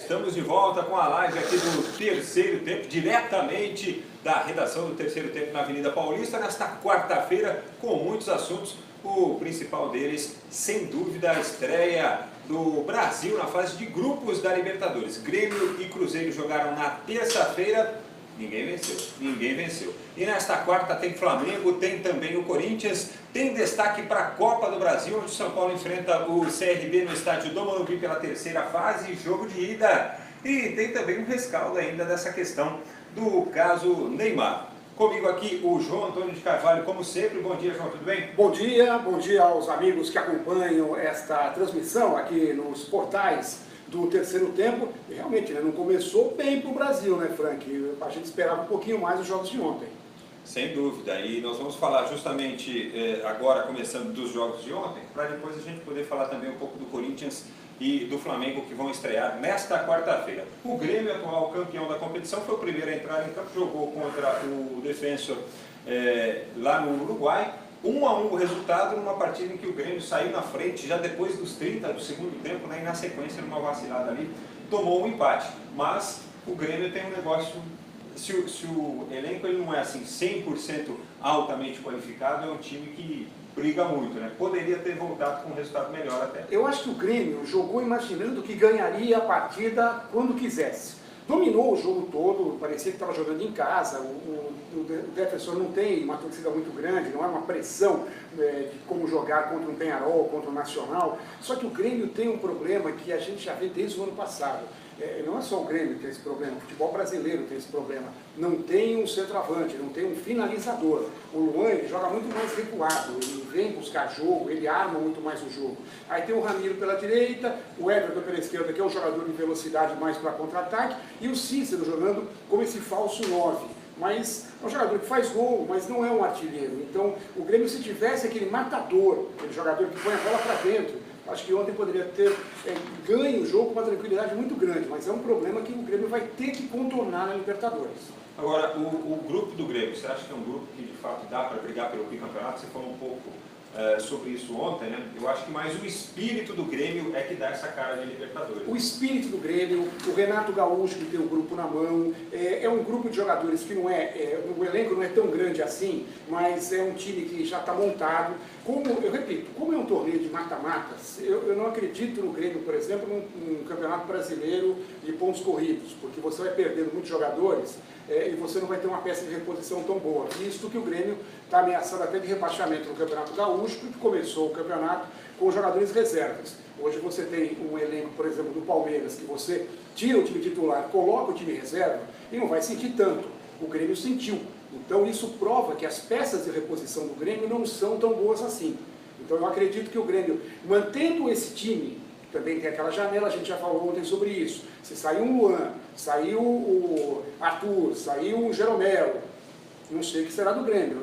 Estamos de volta com a live aqui do Terceiro Tempo, diretamente da redação do Terceiro Tempo na Avenida Paulista, nesta quarta-feira, com muitos assuntos. O principal deles, sem dúvida, a estreia do Brasil na fase de grupos da Libertadores. Grêmio e Cruzeiro jogaram na terça-feira, ninguém venceu. E nesta quarta tem Flamengo, tem também o Corinthians, tem destaque para a Copa do Brasil, onde o São Paulo enfrenta o CRB no estádio do Morumbi pela terceira fase, jogo de ida. E tem também um rescaldo ainda dessa questão do caso Neymar. Comigo aqui o João Antônio de Carvalho, como sempre. Bom dia, João, tudo bem? Bom dia aos amigos que acompanham esta transmissão aqui nos portais do Terceiro Tempo. E realmente, não começou bem para o Brasil, né, Frank? A gente esperava um pouquinho mais os jogos de ontem. Sem dúvida, e nós vamos falar justamente agora, começando dos jogos de ontem, para depois a gente poder falar também um pouco do Corinthians e do Flamengo, que vão estrear nesta quarta-feira. O Grêmio, atual campeão da competição, foi o primeiro a entrar em campo, jogou contra o Defensor lá no Uruguai. 1-1 o resultado, numa partida em que o Grêmio saiu na frente já depois dos 30 do segundo tempo, né, e na sequência, numa vacilada ali, tomou um empate. Mas o Grêmio tem um negócio, se o elenco ele não é assim 100% altamente qualificado, é um time que briga muito, né? Poderia ter voltado com um resultado melhor até. Eu acho que o Grêmio jogou imaginando que ganharia a partida quando quisesse. Dominou o jogo todo, parecia que estava jogando em casa. O Defensor não tem uma torcida muito grande, não é uma pressão de como jogar contra um Peñarol, contra um Nacional. Só que o Grêmio tem um problema que a gente já vê desde o ano passado. Não é só o Grêmio que tem esse problema, o futebol brasileiro tem esse problema. Não tem um centroavante, não tem um finalizador. O Luan ele joga muito mais recuado, ele vem buscar jogo, ele arma muito mais o jogo. Aí tem o Ramiro pela direita, o Everton pela esquerda, que é um jogador de velocidade mais para contra-ataque, e o Cícero jogando como esse falso 9. Mas é um jogador que faz gol, mas não é um artilheiro. Então, o Grêmio, se tivesse aquele matador, aquele jogador que põe a bola para dentro, acho que ontem poderia ter ganho o jogo com uma tranquilidade muito grande, mas é um problema que o Grêmio vai ter que contornar na Libertadores. Agora, o grupo do Grêmio, você acha que é um grupo que de fato dá para brigar pelo bicampeonato? Você falou um pouco sobre isso ontem, né? Eu acho que mais o espírito do Grêmio é que dá essa cara de Libertadores. O espírito do Grêmio, o Renato Gaúcho que tem o grupo na mão, é um grupo de jogadores que não o elenco não é tão grande assim, mas é um time que já está montado. Eu repito, como é um torneio de mata-matas, eu não acredito no Grêmio, por exemplo, num campeonato brasileiro de pontos corridos, porque você vai perdendo muitos jogadores e você não vai ter uma peça de reposição tão boa. Visto que o Grêmio está ameaçado até de rebaixamento no Campeonato Gaúcho, porque começou o campeonato com jogadores reservas. Hoje você tem um elenco, por exemplo, do Palmeiras, que você tira o time titular, coloca o time reserva e não vai sentir tanto. O Grêmio sentiu. Então isso prova que as peças de reposição do Grêmio não são tão boas assim. Então eu acredito que o Grêmio, mantendo esse time, também tem aquela janela, a gente já falou ontem sobre isso. Se saiu um Luan, saiu o Arthur, saiu o Jeromel, não sei o que será do Grêmio.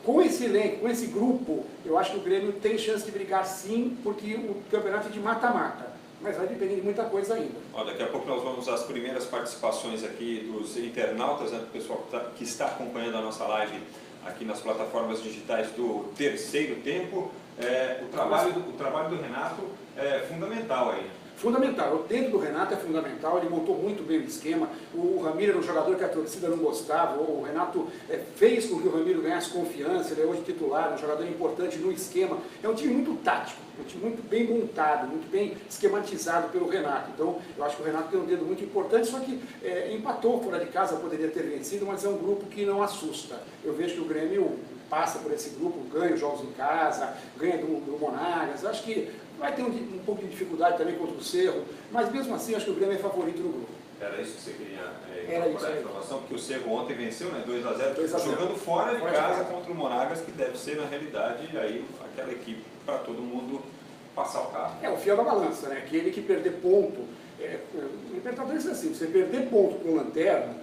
Com esse elenco, com esse grupo, eu acho que o Grêmio tem chance de brigar sim, porque o campeonato é de mata-mata. Mas vai depender de muita coisa ainda. Daqui a pouco nós vamos às primeiras participações aqui dos internautas, né, do pessoal que está acompanhando a nossa live aqui nas plataformas digitais do Terceiro Tempo. O trabalho do Renato é fundamental aí. Fundamental, o tempo do Renato é fundamental, ele montou muito bem o esquema. O Ramiro era um jogador que a torcida não gostava, o Renato fez com que o Ramiro ganhasse confiança, ele é hoje titular, um jogador importante no esquema. É um time muito tático, um time muito bem montado, muito bem esquematizado pelo Renato. Então, eu acho que o Renato tem um dedo muito importante, só que empatou fora de casa, poderia ter vencido, mas é um grupo que não assusta. Eu vejo que o Grêmio passa por esse grupo, ganha os jogos em casa, ganha do Monagas. Eu acho que vai ter um pouco de dificuldade também contra o Cerro, mas mesmo assim acho que o Grêmio é favorito no grupo. Era isso que você queria incorporar a informação, porque o Cerro ontem venceu, né, 2-0, jogando fora de casa contra o Monagas, que deve ser na realidade aí aquela equipe para todo mundo passar o carro. É o fiel da balança, né? Aquele que perder ponto, o Libertadores é assim, você perder ponto com o Lanterna,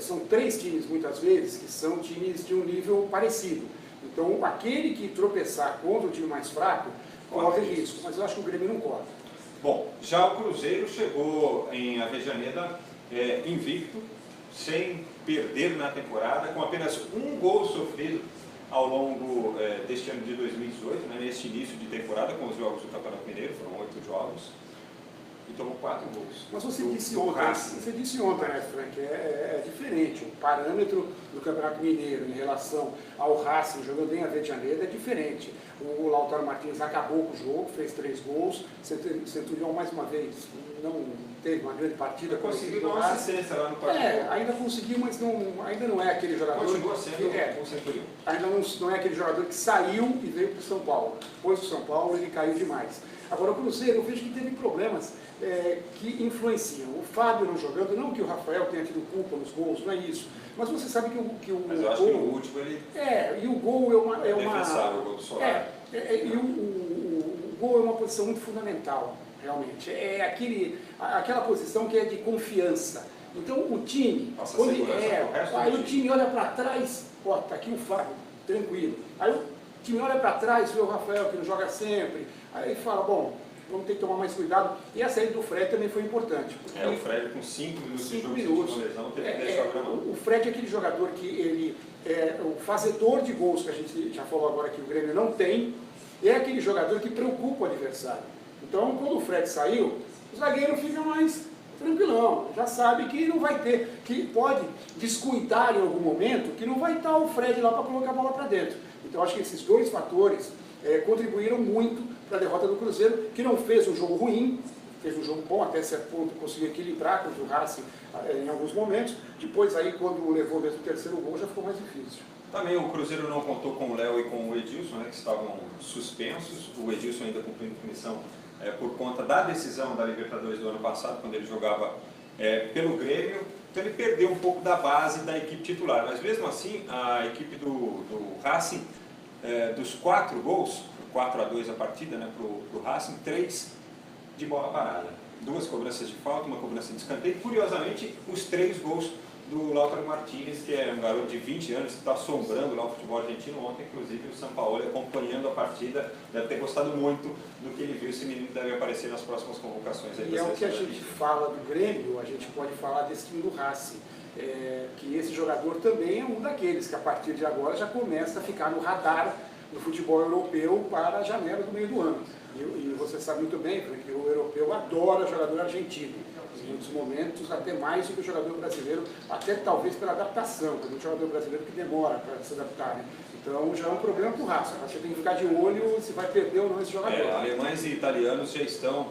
são 3 times muitas vezes que são times de um nível parecido. Então aquele que tropeçar contra o time mais fraco, corre risco, mas eu acho que o Grêmio não corre. Bom, já o Cruzeiro chegou em Avejaneda invicto, sem perder na temporada, com apenas um gol sofrido ao longo deste ano de 2018, né, neste início de temporada, com os jogos do Campeonato Mineiro, foram 8 jogos. e tomou 4 gols. Mas você disse ontem, né, Frank, é diferente. O parâmetro do Campeonato Mineiro em relação ao Racing jogando em Avejaneda é diferente. O Lautaro Martins acabou com o jogo, fez 3 gols, Centurião mais uma vez não teve uma grande partida. Conseguiu dar uma assistência lá no quarto gol. Ainda conseguiu, mas ainda não é aquele jogador... Continua sendo o Centurião. Ainda não é aquele jogador que saiu e veio para o São Paulo. Depois do São Paulo ele caiu demais. Agora o Cruzeiro eu vejo que teve problemas que influenciam. O Fábio não jogando, não que o Rafael tenha tido culpa nos gols, não é isso. Mas você sabe que o mas eu acho que no último ele... e o gol é uma... defensável, o gol do Solar. E o gol é uma posição muito fundamental, realmente. É aquela posição que é de confiança. Então o time... aí o time olha para trás, ó, tá aqui o Fábio, tranquilo. Aí o time olha para trás, vê o Rafael que não joga sempre. Aí fala, bom, vamos ter que tomar mais cuidado. E a saída do Fred também foi importante. O Fred com 5 minutos de jogo de lesão teve que deixar a mão. O Fred é aquele jogador que ele é o fazedor de gols, que a gente já falou agora que o Grêmio não tem, é aquele jogador que preocupa o adversário. Então, quando o Fred saiu, o zagueiro fica mais tranquilão, já sabe que não vai ter, que pode descuidar em algum momento, que não vai estar o Fred lá para colocar a bola para dentro. Então, acho que esses 2 fatores contribuíram muito para a derrota do Cruzeiro, que não fez um jogo ruim, fez um jogo bom, até certo ponto conseguiu equilibrar contra o Racing em alguns momentos. Depois, aí, quando levou mesmo o 3º gol, já ficou mais difícil. Também o Cruzeiro não contou com o Léo e com o Edilson, né, que estavam suspensos. O Edilson ainda cumprindo punição por conta da decisão da Libertadores do ano passado, quando ele jogava pelo Grêmio. Então ele perdeu um pouco da base da equipe titular. Mas mesmo assim, a equipe do Racing, dos 4 gols, 4-2 a partida, né, para o Racing, 3 de bola parada. 2 cobranças de falta, uma cobrança de escanteio. Curiosamente, os 3 gols do Lautaro Martins, que é um garoto de 20 anos que está assombrando lá o futebol argentino. Ontem, inclusive, o Sampaoli acompanhando a partida, deve ter gostado muito do que ele viu. Esse menino deve aparecer nas próximas convocações. E é o que a gente fala do Grêmio, a gente pode falar desse time do Racing. Que esse jogador também é um daqueles que a partir de agora já começa a ficar no radar do futebol europeu para a janela do meio do ano. E você sabe muito bem, porque o europeu adora jogador argentino. Em muitos momentos, até mais do que o jogador brasileiro, até talvez pela adaptação, porque o jogador brasileiro que demora para se adaptar. Né? Então já é um problema para o Racing. Você tem que ficar de olho se vai perder ou não esse jogador. Alemães e italianos já estão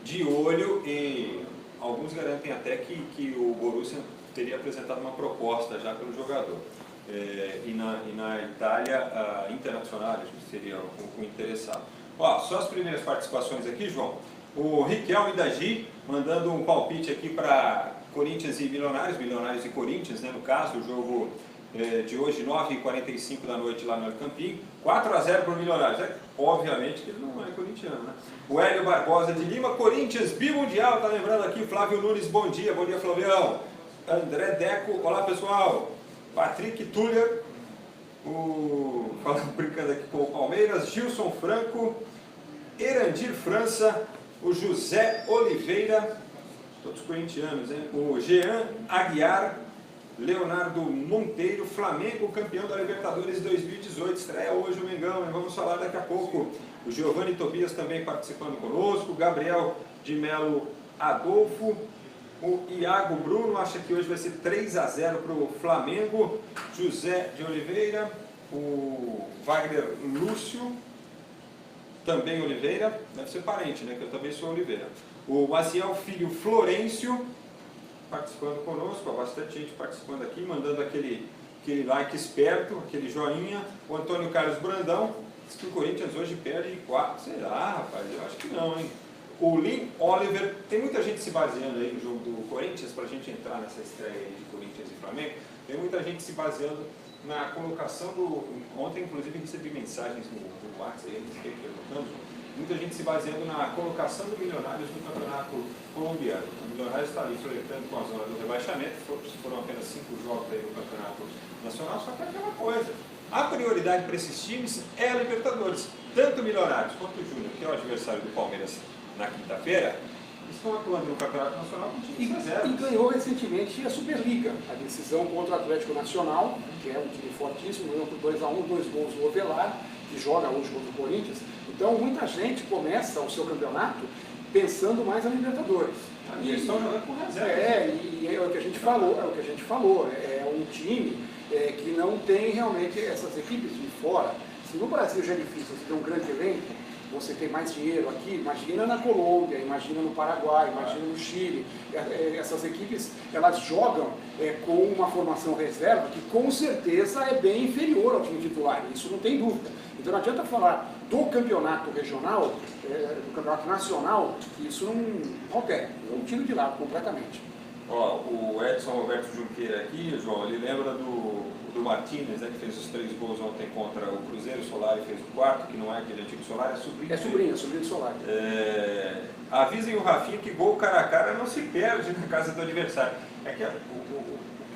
de olho e alguns garantem até que o Borussia teria apresentado uma proposta já pelo jogador. E na Itália, a Internacional seria o interessado. Só as primeiras participações aqui, João. O Riquelme Dagi mandando um palpite aqui para Corinthians e Milionários e Corinthians, né, no caso, o jogo de hoje, 9h45 da noite lá no El Campinho, 4-0 para o Milionários. Obviamente que ele não é corintiano, né? O Hélio Barbosa de Lima, Corinthians bimundial, tá lembrando aqui, Flávio Nunes, bom dia Flavião. André Deco, olá pessoal. Patrick Tuller, brincando aqui com o Palmeiras, Gilson Franco, Erandir França, o José Oliveira, todos corintianos, hein? O Jean Aguiar, Leonardo Monteiro, Flamengo campeão da Libertadores 2018, estreia hoje o Mengão, vamos falar daqui a pouco. O Giovanni Tobias também participando conosco, Gabriel de Melo Adolfo, o Iago Bruno acha que hoje vai ser 3-0 para o Flamengo, José de Oliveira, o Wagner Lúcio, também Oliveira, deve ser parente, né, que eu também sou Oliveira. O Maciel Filho Florencio, participando conosco, bastante gente participando aqui, mandando aquele like esperto, aquele joinha. O Antônio Carlos Brandão, diz que o Corinthians hoje perde 4, sei lá, rapaz, eu acho que não, hein. O Lin Oliver, tem muita gente se baseando aí no jogo do Corinthians, para a gente entrar nessa estreia aí de Corinthians e Flamengo, tem muita gente se baseando na colocação do... Ontem, inclusive, recebi mensagens no WhatsApp, perguntando, muita gente se baseando na colocação do Milionários no campeonato colombiano. O Milionários está ali flertando com a zona do rebaixamento, foram apenas 5 jogos aí no campeonato nacional, só que é aquela coisa. A prioridade para esses times é a Libertadores. Tanto o Milionários quanto o Júnior, que é o adversário do Palmeiras na quinta-feira, estão atuando no Campeonato Nacional com time reserva. E ganhou recentemente a Superliga, a decisão contra o Atlético Nacional, que é um time fortíssimo, ganhou por 2-1, 2 gols do Ovelar, que joga hoje contra o Corinthians. Então muita gente começa o seu campeonato pensando mais na Libertadores. E eles estão jogando com reserva. E é o que a gente falou, é um time que não tem realmente essas equipes de fora. Se no Brasil já é difícil você ter um grande elenco, você tem mais dinheiro aqui, imagina na Colômbia, imagina no Paraguai, imagina no Chile. Essas equipes, elas jogam com uma formação reserva que com certeza é bem inferior ao time titular, isso não tem dúvida. Então não adianta falar do campeonato regional, do campeonato nacional, que isso não altera, é um tiro de lado completamente. Ó, o Edson Roberto Junqueira aqui, João, ele lembra do Martínez, né, que fez os 3 gols ontem contra o Cruzeiro. O Solari fez o 4, que não é aquele antigo Solari, é sobrinho. É sobrinho do Solari. Avisem o Rafinha que gol cara a cara não se perde na casa do adversário. É que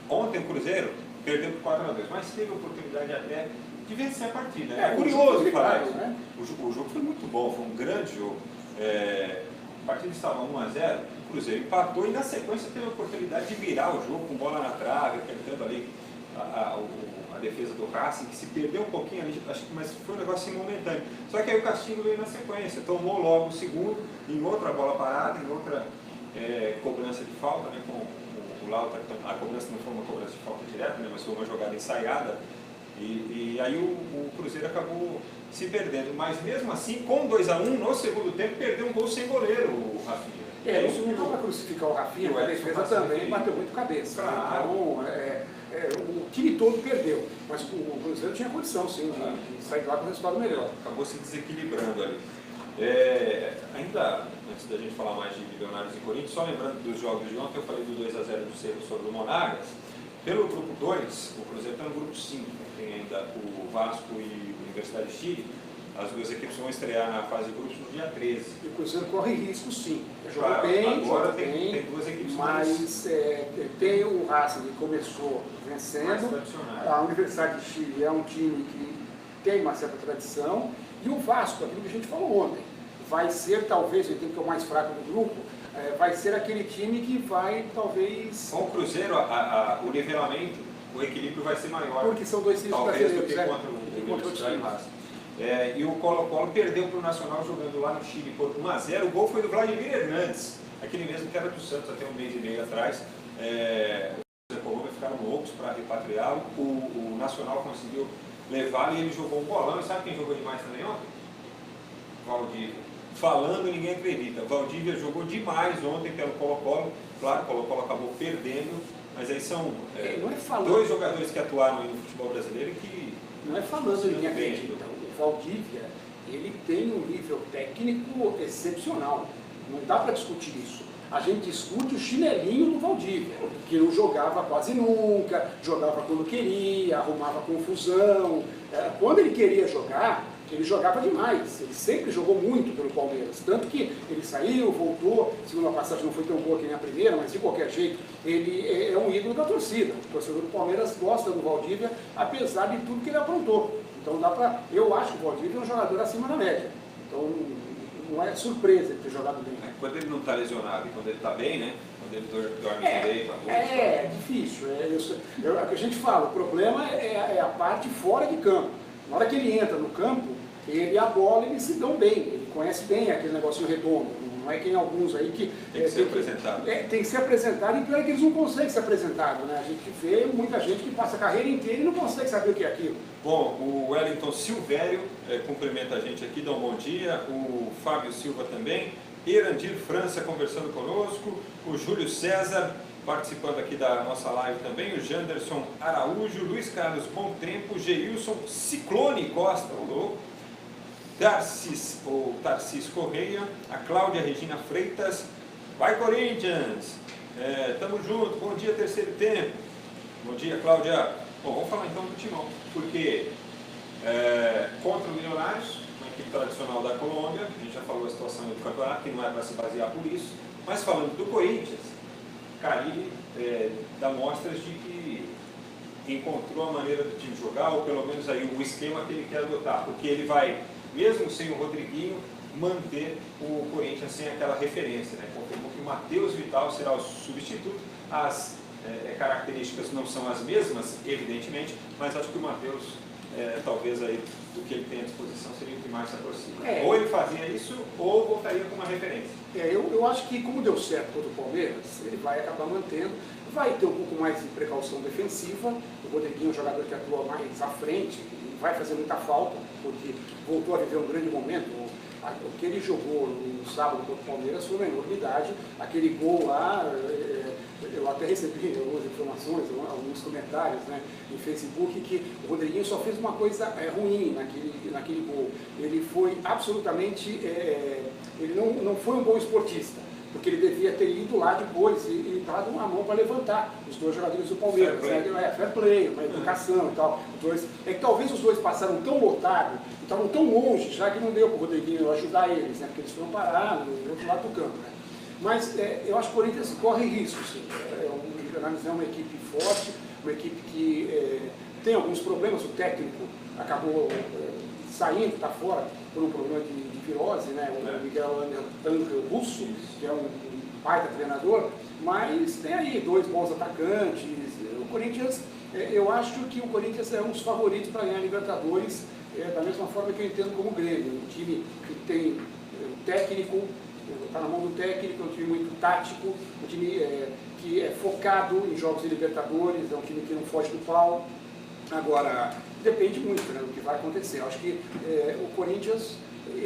ontem o Cruzeiro perdeu por 4-2, mas teve a oportunidade até de vencer a partida. É curioso falar isso. Né? O jogo foi muito bom, foi um grande jogo. A partida estava 1-0, o Cruzeiro empatou e na sequência teve a oportunidade de virar o jogo com bola na trave, apertando ali a defesa do Racing, que se perdeu um pouquinho ali, mas foi um negócio momentâneo. Só que aí o castigo veio na sequência, tomou logo o segundo, em outra bola parada, em outra cobrança de falta, né, com o Lauta. A cobrança não foi uma cobrança de falta direta, né, mas foi uma jogada ensaiada. E aí o Cruzeiro acabou se perdendo, mas mesmo assim, com 2-1 no segundo tempo, perdeu um gol sem goleiro, o Rafinha. Isso não dá para crucificar o Rafinha, a defesa também bateu muito cabeça. Claro. Então, o time todo perdeu, mas o Cruzeiro tinha condição, sim, de sair lá com um resultado melhor. Acabou se desequilibrando ali. Ainda, antes da gente falar mais de Milionários e Corinthians, só lembrando dos jogos de ontem, eu falei do 2-0 do Cerro sobre o Monagas. Pelo grupo 2, o Cruzeiro está no grupo 5, tem ainda o Vasco e a Universidade de Chile. As duas equipes vão estrear na fase de grupos no dia 13. E o Cruzeiro corre risco, sim. Joga bem, agora tem duas equipes mas tem o Racing que começou vencendo. A Universidade de Chile é um time que tem uma certa tradição. E o Vasco, aquilo que a gente falou ontem, vai ser talvez, o time que é o mais fraco do grupo, vai ser aquele time que vai talvez... Com o Cruzeiro, o nivelamento, o equilíbrio vai ser maior. Porque são dois times brasileiros, do que contra o time. E o Colo-Colo perdeu para o Nacional jogando lá no Chile por 1-0. O gol foi do Vladimir Hernandes, aquele mesmo que era do Santos até um mês e meio atrás. Os da Colômbia ficaram loucos para repatriá-lo. O Nacional conseguiu levá-lo e ele jogou um bolão. E sabe quem jogou demais também ontem? Valdívia. Falando, ninguém acredita. Valdívia jogou demais ontem pelo Colo-Colo. Claro, o Colo-Colo acabou perdendo, mas aí são dois jogadores que atuaram no futebol brasileiro que... Não é falando, ninguém acredita. O Valdívia, ele tem um nível técnico excepcional. Não dá para discutir isso. A gente discute o chinelinho do Valdívia, que não jogava quase nunca, jogava quando queria, arrumava confusão. Quando ele queria jogar, ele jogava demais. Ele sempre jogou muito pelo Palmeiras. Tanto que ele saiu, voltou, a segunda passagem não foi tão boa que nem a primeira, mas de qualquer jeito, ele é um ídolo da torcida. O torcedor do Palmeiras gosta do Valdívia, apesar de tudo que ele aprontou. Então eu acho que o Valdívia é um jogador acima da média. Então não é surpresa ele ter jogado bem. Quando ele não está lesionado e quando ele está bem, né? Quando ele dorme direito. É difícil. É o que a gente fala, o problema é a parte fora de campo. Na hora que ele entra no campo, ele e a bola, eles se dão bem. Ele conhece bem aquele negocinho redondo. Não é que tem alguns aí que... Tem que ser apresentado. Tem que ser apresentado, e pior é que eles não conseguem ser apresentados, né? A gente vê muita gente que passa a carreira inteira e não consegue saber o que é aquilo. Bom, o Wellington Silvério cumprimenta a gente aqui, dá um bom dia. O Fábio Silva também. Erandir França conversando conosco. O Júlio César participando aqui da nossa live também. O Janderson Araújo. Luiz Carlos Bom Tempo. Geilson Ciclone Costa, o louco. Tarcis Correia, a Cláudia Regina Freitas, vai Corinthians, tamo junto, bom dia terceiro tempo, bom dia Cláudia. Bom, vamos falar então do Timão, porque contra o Milionários, uma equipe tradicional da Colômbia, a gente já falou da situação do campeonato, que não é para se basear por isso, mas falando do Corinthians, Carille dá mostras de que encontrou a maneira do time jogar, ou pelo menos aí o esquema que ele quer adotar, porque ele vai, mesmo sem o Rodriguinho, manter o Corinthians sem aquela referência, né? Confirmou que o Matheus Vital será o substituto. As características não são as mesmas, evidentemente, mas acho que o Matheus talvez aí do que ele tem à disposição seria o que mais se aproxima. É. Ou ele fazia isso, ou voltaria com uma referência. Eu acho que como deu certo contra o Palmeiras, ele vai acabar mantendo, vai ter um pouco mais de precaução defensiva, o Rodriguinho é um jogador que atua mais à frente, vai fazer muita falta, porque voltou a viver um grande momento. O que ele jogou no sábado contra o Palmeiras foi uma enormidade. Aquele gol lá, eu até recebi algumas informações, alguns comentários, né, em Facebook, que o Rodriguinho só fez uma coisa ruim naquele gol. Ele foi absolutamente, ele não foi um bom esportista, porque ele devia ter ido lá depois e dado uma mão para levantar os dois jogadores do Palmeiras. Fair play, uma educação e tal. É que talvez os dois passaram tão lotado, estavam tão longe, já que não deu para o Rodriguinho ajudar eles, né, porque eles foram parar no outro lado do campo. Né. Mas eu acho que o Corinthians corre risco, sim. É uma equipe forte, uma equipe que tem alguns problemas. O técnico acabou saindo, está fora por um problema de virose, né? O Miguel Angel Russo, que é um baita treinador, mas tem aí dois bons atacantes. O Corinthians, eu acho que o Corinthians é um dos favoritos para ganhar a Libertadores, da mesma forma que eu entendo como o Grêmio. Um time que tem técnico, está na mão do técnico, é um time muito tático, um time que é focado em jogos de Libertadores, é um time que não foge do pau. Agora, depende muito, né, do que vai acontecer. Eu acho que o Corinthians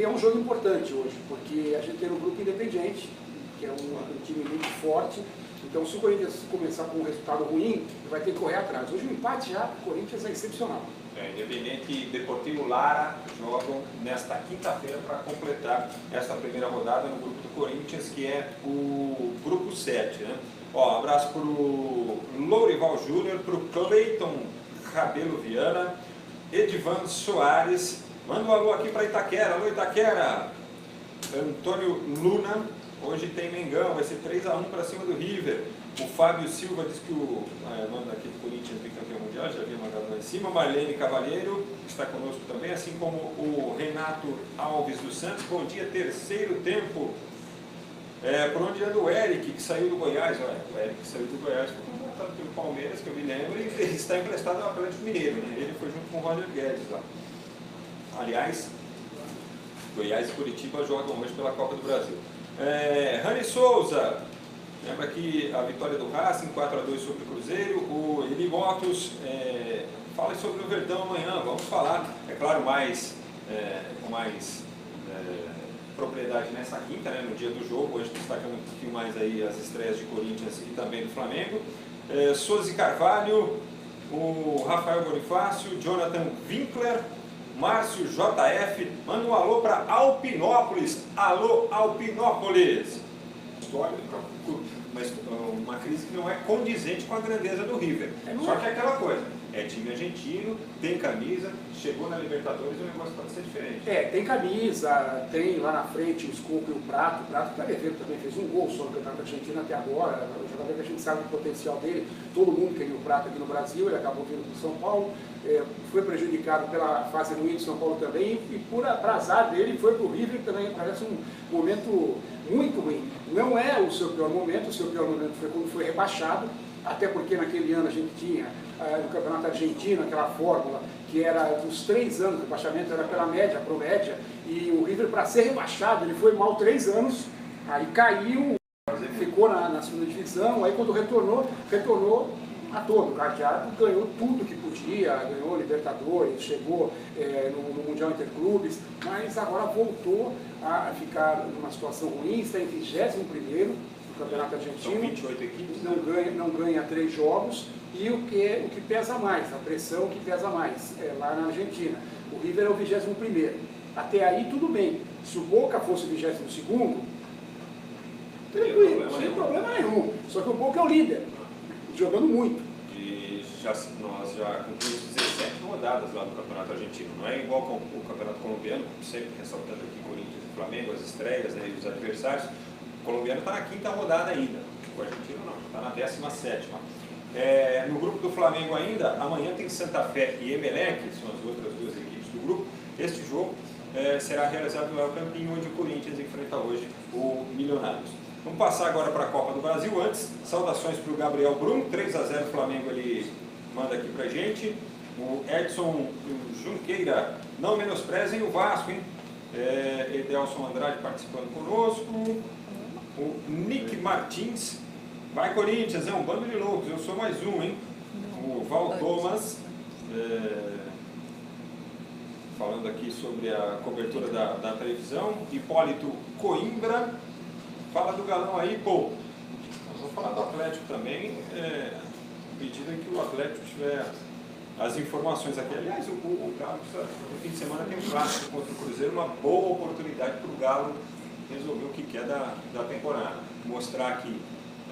é um jogo importante hoje, porque a gente tem um grupo independente, que é um time muito forte. Então, se o Corinthians começar com um resultado ruim, vai ter que correr atrás. Hoje o empate já para o Corinthians é excepcional. Independente e Deportivo Lara jogam nesta quinta-feira para completar esta primeira rodada no grupo do Corinthians, que é o grupo 7. Né? Ó, abraço para o Lourival Júnior, para o Cleiton Rabelo Viana, Edivan Soares, manda um alô aqui para Itaquera. Alô Itaquera! Antônio Luna, hoje tem Mengão, vai ser 3-1 para cima do River. O Fábio Silva diz que o nome daqui do Corinthians é campeão mundial, já havia mandado lá em cima. Marlene Cavalheiro está conosco também, assim como o Renato Alves dos Santos. Bom dia, terceiro tempo. Por onde anda o Eric, que saiu do Goiás? Olha, o Eric que saiu do Goiás foi contratado pelo Palmeiras, que eu me lembro, e ele está emprestado ao Atlético Mineiro, né? Ele foi junto com o Roger Guedes lá. Aliás, Goiás e Curitiba jogam hoje pela Copa do Brasil. Rani Souza, lembra que a vitória do Racing, 4-2 sobre o Cruzeiro. O Eli Motos, fala sobre o Verdão amanhã, vamos falar, é claro, com mais propriedade nessa quinta, né, no dia do jogo, hoje destacando um pouquinho mais aí as estreias de Corinthians e também do Flamengo. Suzy Carvalho, o Rafael Bonifácio, Jonathan Winkler, Márcio JF, manda um alô para Alpinópolis. Alô, Alpinópolis! Uma crise que não é condizente com a grandeza do River. Só que é aquela coisa, é time argentino, tem camisa, chegou na Libertadores, o negócio pode ser diferente. Tem camisa, tem lá na frente o Escoco e o Prato está devendo também, fez um gol só no Campeonato Argentino até agora, um jogador que a gente sabe do potencial dele, todo mundo queria o Prato aqui no Brasil, ele acabou vindo para o São Paulo, foi prejudicado pela fase ruim de São Paulo também, e por azar dele foi para o River também, parece um momento muito ruim. Não é o seu pior momento foi quando foi rebaixado, até porque naquele ano a gente tinha no Campeonato Argentino aquela fórmula que era dos 3 anos, o rebaixamento era pela média, promédia, e o River, para ser rebaixado, ele foi mal 3 anos, aí caiu, ficou na segunda divisão, aí quando retornou a todo, carteado, ganhou tudo que podia, ganhou Libertadores, chegou no Mundial Interclubes, mas agora voltou a ficar numa situação ruim, está em 21º no Campeonato Argentino, 28 equipes, não ganha 3 jogos, e o que pesa mais, a pressão que pesa mais, lá na Argentina. O River é o 21º. Até aí tudo bem. Se o Boca fosse o 22º, tranquilo, sem problema nenhum. Só que o Boca é o líder, jogando muito. E nós já concluímos 17 rodadas lá no Campeonato Argentino. Não é igual com o Campeonato Colombiano, sempre ressaltando aqui Corinthians e Flamengo, as estreias, né, e os adversários. O colombiano está na 5ª rodada ainda. O argentino não, está na 17ª. No grupo do Flamengo ainda, amanhã tem Santa Fé e Emelec, que são as outras duas equipes do grupo. Este jogo será realizado no El Campinho, onde o Corinthians enfrenta hoje o Milionários. Vamos passar agora para a Copa do Brasil. Antes, saudações para o Gabriel Brum, 3-0 Flamengo, ele manda aqui para a gente. O Edson Junqueira, não menosprezem o Vasco, hein? Edelson Andrade participando conosco. O Nick Martins, vai Corinthians, é um bando de loucos, eu sou mais um, hein? O Val Thomas, falando aqui sobre a cobertura da televisão. Hipólito Coimbra, fala do Galão aí, pô. Nós vamos falar do Atlético também, à medida em que o Atlético tiver as informações aqui. Aliás, o Galo, no fim de semana, tem um clássico contra o Cruzeiro, uma boa oportunidade para o Galo resolver o que quer da temporada. Mostrar que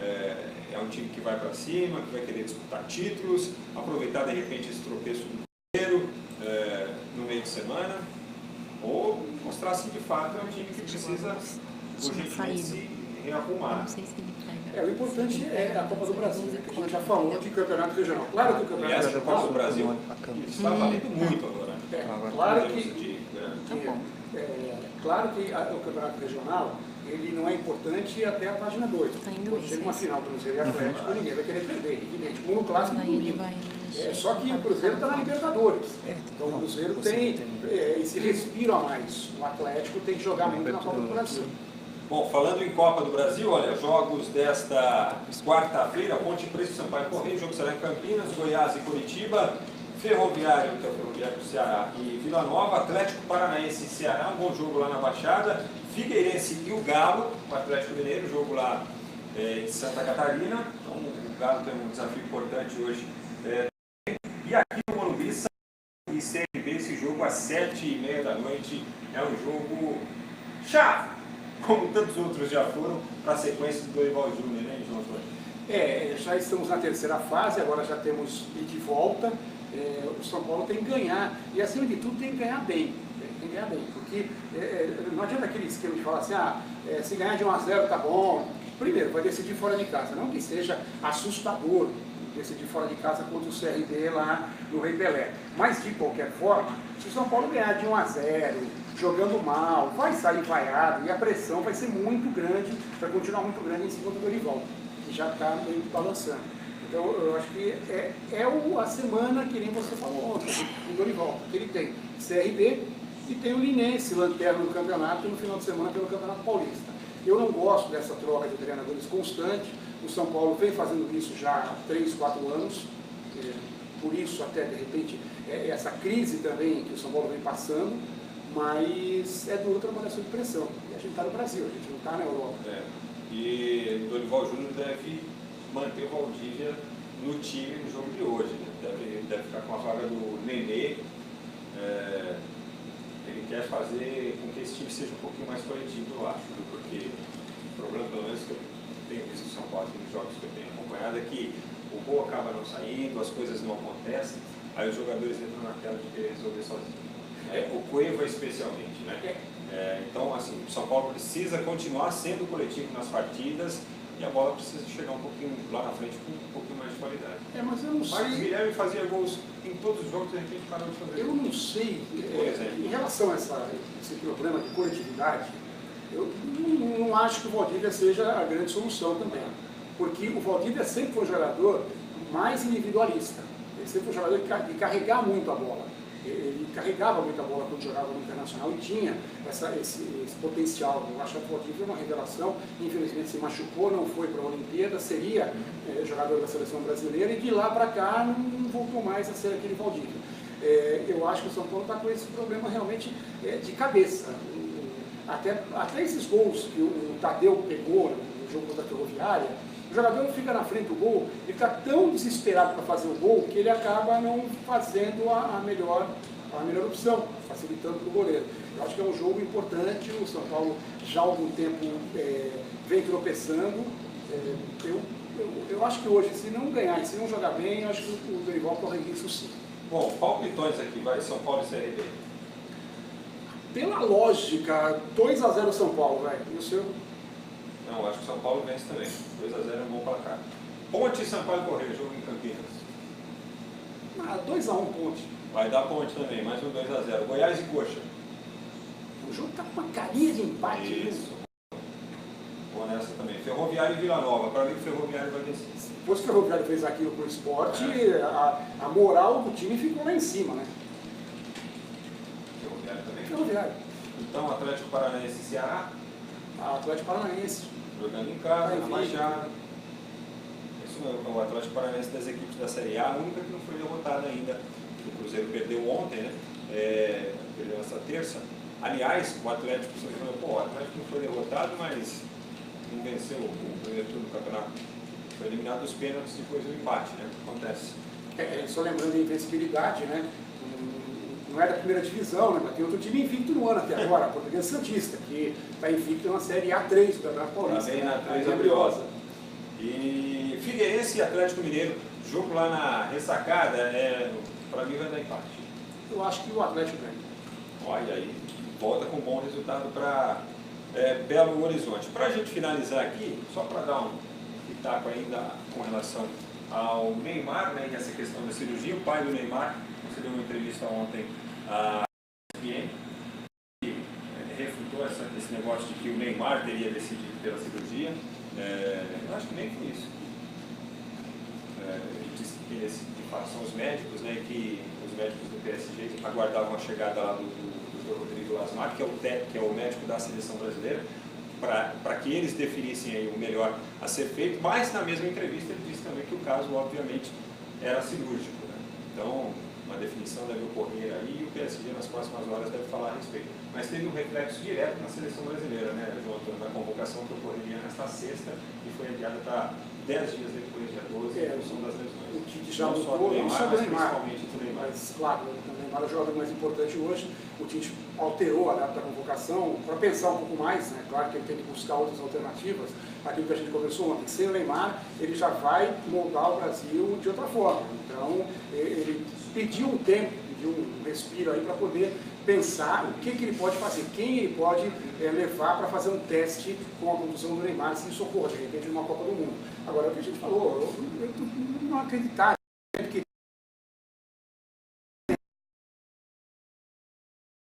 é um time que vai para cima, que vai querer disputar títulos, aproveitar de repente esse tropeço do Cruzeiro no meio de semana, ou mostrar se de fato é um time que precisa urgentemente se rearrumar. O importante é a Copa do Brasil, que a gente já falou de campeonato regional. Claro que o campeonato regional... A Copa do Brasil está valendo muito agora. Claro que o campeonato regional ele não é importante até a página 2. Quando chega uma final do Cruzeiro e Atlético, ninguém vai querer perder, evidente. Como no clássico do domingo. Só que o Cruzeiro está na Libertadores. Então o Cruzeiro tem esse respiro a mais. O Atlético tem que jogar muito na Copa do Brasil. Bom, falando em Copa do Brasil, olha, jogos desta quarta-feira, Ponte Preta e Sampaio Correia, jogo será em Campinas, Goiás e Curitiba, Ferroviário, que é o Ferroviário do Ceará, e Vila Nova, Atlético Paranaense e Ceará, um bom jogo lá na Baixada, Figueirense e o Galo, o Atlético Mineiro, jogo lá em Santa Catarina, então o Galo tem um desafio importante hoje. E aqui no Morumbi, e CRB, esse jogo às 7h30 da noite, é um jogo chave, como tantos outros já foram, para a sequência do Dorival Júnior, né, João Antônio? Já estamos na terceira fase, agora já temos ir de volta. O São Paulo tem que ganhar, e acima de tudo tem que ganhar bem. Tem que ganhar bem, porque não adianta aquele esquema de falar assim, se ganhar de 1-0 tá bom. Primeiro, vai decidir fora de casa, não que seja assustador decidir fora de casa contra o CRB lá no Rei Pelé. Mas de qualquer forma, se o São Paulo ganhar de 1-0, jogando mal, vai sair vaiado e a pressão vai ser muito grande, vai continuar muito grande em cima do Dorival, que já está meio balançando. Então eu acho que a semana que nem você falou ontem, do Dorival, que ele tem CRB e tem o Linense, lanterna do campeonato, e no final de semana pelo Campeonato Paulista. Eu não gosto dessa troca de treinadores constante, o São Paulo vem fazendo isso já há 3, 4 anos, por isso até de repente essa crise também que o São Paulo vem passando, mas é duro trabalhar sob pressão. E a gente está no Brasil, a gente não está na Europa. E Dorival Júnior deve manter o Valdívia no time no jogo de hoje. Né? Deve ficar com a vaga do Nenê. Ele quer fazer com que esse time seja um pouquinho mais coletivo, eu acho. Porque o problema, pelo menos, que eu tenho visto em São Paulo, nos jogos que eu tenho acompanhado, é que o gol acaba não saindo, as coisas não acontecem, aí os jogadores entram naquela de querer resolver sozinhos. O Cueva especialmente, né? Então, assim, o São Paulo precisa continuar sendo coletivo nas partidas e a bola precisa chegar um pouquinho lá na frente com um pouquinho mais de qualidade. Mas eu não sei... Marcos Guilherme fazia gols em todos os jogos e a gente parou de fazer. Eu não sei, em relação a esse problema de coletividade, eu não acho que o Valdívia seja a grande solução também. Porque o Valdívia sempre foi um jogador mais individualista. Ele sempre foi um jogador de carregar muito a bola. Ele carregava muita bola quando jogava no Internacional e tinha esse potencial. Eu acho que o Valdívia é uma revelação, infelizmente se machucou, não foi para a Olimpíada, seria jogador da seleção brasileira e de lá para cá não voltou mais a ser aquele Valdívia. Eu acho que o São Paulo está com esse problema realmente de cabeça. Até esses gols que o Tadeu pegou no jogo da Ferroviária, o jogador fica na frente do gol, ele está tão desesperado para fazer o gol que ele acaba não fazendo a melhor opção, facilitando para o goleiro. Eu acho que é um jogo importante, o São Paulo já há algum tempo vem tropeçando. Eu acho que hoje, se não ganhar e se não jogar bem, eu acho que o Dorival corre isso sim. Bom, palpitões aqui, vai São Paulo e CRB. Pela lógica, 2-0 São Paulo, vai. E o seu? Não, acho que o São Paulo vence também. 2-0 é um bom placar. Ponte e Sampaio Correia, jogo em Campinas. 2-1 Ponte. Vai dar Ponte também, mais um 2-0. Goiás e Coxa. O jogo está com uma carinha de empate. Isso. vou nessa também. Ferroviário e Vila Nova. Para mim, o Ferroviário vai vencer. Depois que o Ferroviário fez aquilo pro esporte, a moral do time ficou lá em cima, né? Ferroviário também? Ferroviário. Então, Atlético Paranaense e Ceará. Atlético Paranaense. Jogando em casa, na Baixada. Isso é o Atlético Paranaense das equipes da Série A, a única que não foi derrotada ainda. O Cruzeiro perdeu ontem, né? Perdeu essa terça. Aliás, o Atlético, você falou, pô, o Atlético não foi derrotado, mas não venceu o primeiro turno do campeonato. Foi eliminado dos pênaltis depois do empate, né? Acontece. Só lembrando a invencibilidade, né? Não é da primeira divisão, né? Mas tem outro time invicto no ano até agora, a Portuguesa Santista, que está invicto na Série A3 do Campeonato Paulista. Também na 3 Abriosa. E Figueirense e Atlético Mineiro, jogo lá na ressacada, para mim vai dar empate. Eu acho que o Atlético ganha. Olha aí, volta com um bom resultado para Belo Horizonte. Para a gente finalizar aqui, só para dar um pitaco ainda com relação ao Neymar, né, e essa questão da cirurgia, o pai do Neymar, você deu uma entrevista ontem à ESPN, que refutou esse negócio de que o Neymar teria decidido pela cirurgia. Eu acho que nem foi isso. Ele disse que são os médicos, né, que os médicos do PSG aguardavam a chegada lá do Rodrigo Lasmar, que é o médico da seleção brasileira, para que eles definissem aí o melhor a ser feito, mas na mesma entrevista ele disse também que o caso, obviamente, era cirúrgico. Né? Então, uma definição deve ocorrer aí e o PSG nas próximas horas deve falar a respeito. Mas teve um reflexo direto na seleção brasileira, né, João Antônio, na convocação que ocorreria nesta sexta e foi adiada para 10 dias depois, dia 12, em função das lesões. O Tite já não só do Neymar, mas principalmente do Neymar. Mas, claro, o Neymar é o jogador mais importante hoje. O Tite alterou a data da convocação para pensar um pouco mais, né? Claro que ele tem que buscar outras alternativas. Aquilo que a gente conversou ontem, sem o Neymar, ele já vai moldar o Brasil de outra forma. Então, ele pediu um tempo, pediu um respiro aí para poder pensar o que ele pode fazer, quem ele pode levar para fazer um teste com a condução do Neymar, se isso ocorra, de repente, numa Copa do Mundo. Agora, o que a gente falou, eu não acreditar que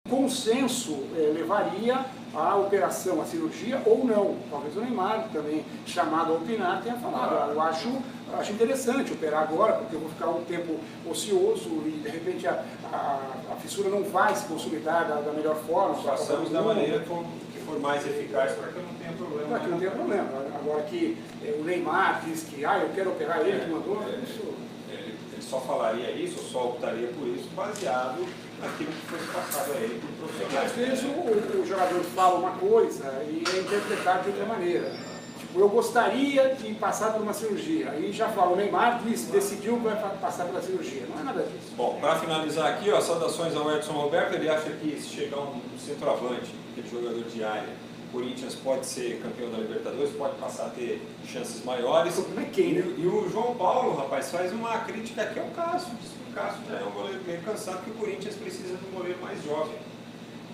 consenso levaria à operação, à cirurgia ou não. Talvez o Neymar também, chamado a opinar, tenha falado. Eu acho interessante operar agora, porque eu vou ficar um tempo ocioso e de repente a fissura não vai se consolidar da melhor forma. Façamos da maneira que for mais eficaz para que eu não tenha problema. Para que não tenha problema. Agora que o Neymar diz que eu quero operar ele, que mandou, isso... Ele só falaria isso, só optaria por isso, baseado naquilo que fosse passado a ele por profissionais. Às vezes o jogador fala uma coisa e é interpretado de outra maneira. Tipo, eu gostaria de passar por uma cirurgia. Aí já fala, o Neymar decidiu que vai passar pela cirurgia. Não é nada disso. Bom, para finalizar aqui, saudações ao Edson Roberto. Ele acha que se chegar um centroavante, aquele jogador de área, o Corinthians pode ser campeão da Libertadores, pode passar a ter chances maiores. Como é quem, né? E o João Paulo, rapaz, faz uma crítica aqui ao Cássio. Diz que o Cássio já é um goleiro bem cansado, que o Corinthians precisa de um goleiro mais jovem.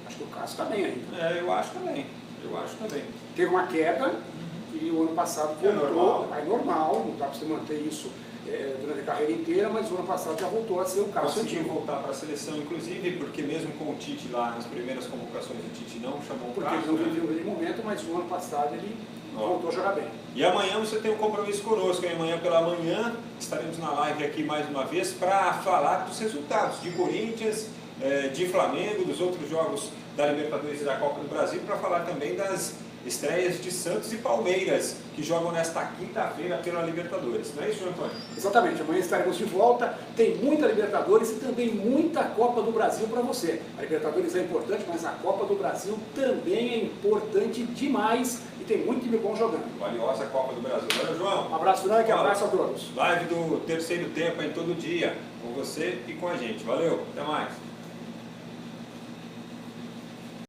Acho que o Cássio está bem ainda. Eu acho também. Teve uma queda e o ano passado voltou. É normal, não dá para você manter isso durante a carreira inteira, mas o ano passado já voltou a ser o Cássio. Conseguiu voltar para a seleção, inclusive, porque mesmo com o Tite lá, nas primeiras convocações, o Tite não chamou o Cássio. Porque ele não viveu um grande momento, mas o ano passado ele voltou a jogar bem. E amanhã você tem um compromisso conosco, hein? Amanhã pela manhã estaremos na live aqui mais uma vez para falar dos resultados de Corinthians, de Flamengo, dos outros jogos da Libertadores e da Copa do Brasil, para falar também das estreias de Santos e Palmeiras, que jogam nesta quinta-feira pela Libertadores. Não é isso, João Antônio? Exatamente, amanhã estaremos de volta. Tem muita Libertadores e também muita Copa do Brasil para você. A Libertadores é importante, mas a Copa do Brasil também é importante demais e tem muito time bom jogando. Valiosa Copa do Brasil. Valeu, João. Um abraço, Frank, abraço a todos. Live do terceiro tempo em todo dia, com você e com a gente. Valeu, até mais.